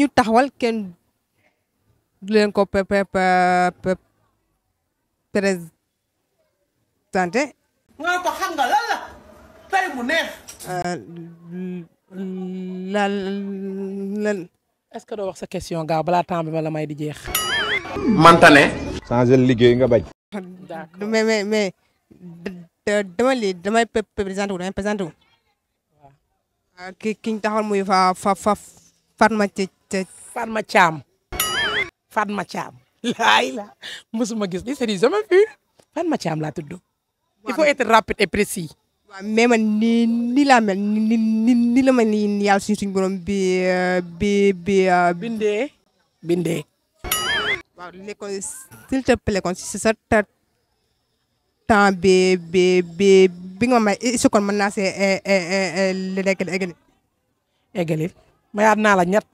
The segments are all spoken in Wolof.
ñu taxawal kenn du leen ko présenté. nga ko xam nga lan la tey mu neex. lan. est-ce que doo wax sa question gaaw balaa temps bi ma la may di jeex. manta ne. changer liggéey nga bañ. d'accord mais damay présenté wu. ki ñu taxawal muy Fatma Thiam. Fatma Thiam. laay la mosuma gis li c'est du jamais vu. Fatma Thiam laa tudd. il faut être rapide et précis. waaw mais man nii laa mel nii la ma ni yàlla suñu borom bindee. waaw léegi kon s'il te plaît kon si sa temps bi nga ma may est-ce que kon mën naa see eggali mayaat naa la ñett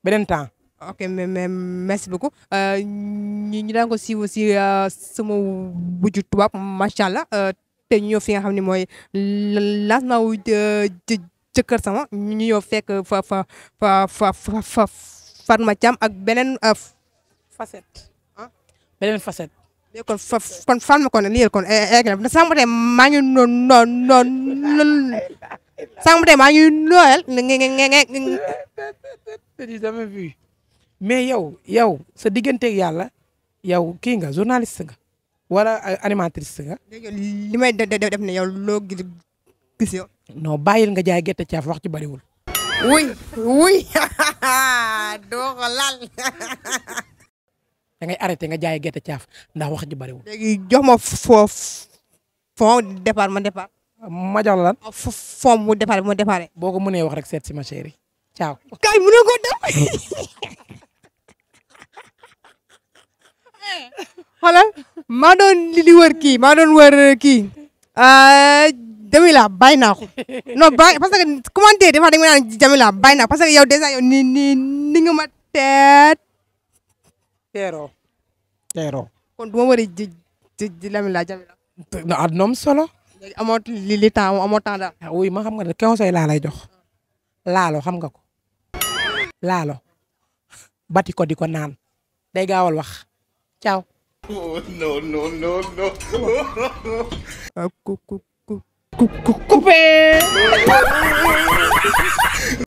beneen temps. ok mais merci beaucoup ñu daan ko siiw si sama wujju tubaab macha allah te ñu ñëw fi nga xam ne mooy lancement wu jëkkër sama ñu ñëw fekk Fatma Thiam ak beneen facette. beneen facette. léegi kon Fatma kon lii kon egg na sànq ba tey maa ngi sànq ba tey maa ngi nooyal c'est jamais vu mais yow sa digganteeg yàlla yow kii nga journaliste nga wala animatrice nga. léegi li may def ne yow loo gis yow. non bàyyil nga jaay gerte caaf wax ci bariwul. oui doo ko laal. da ngay arrêté nga jaay gerte caaf ndax wax ji bariwul. léegi jox ma fond départ ma départ. ma jox la lan. fond mu départ ma départ. boo ko mënee wax rek seet si ma chérie ciao. kay mënoo ko def. xoolal maa doon li wër kii maa doon wër kii. Jamila bàyyi naa ko non bàyyi parce que commentaire des fois dañu naan Jamila bàyyi naa parce que yow déjà yow ni nga ma teeroo. kon du ma war a ji Jamila. no adnom solo. léegi amoo li temps amoo temps daal. oui ma xam nga ne conseil laa lay jox. laalo xam nga ko. laalo. bati ko di ko naan. day gaawal wax. ciao. oh non. coupé.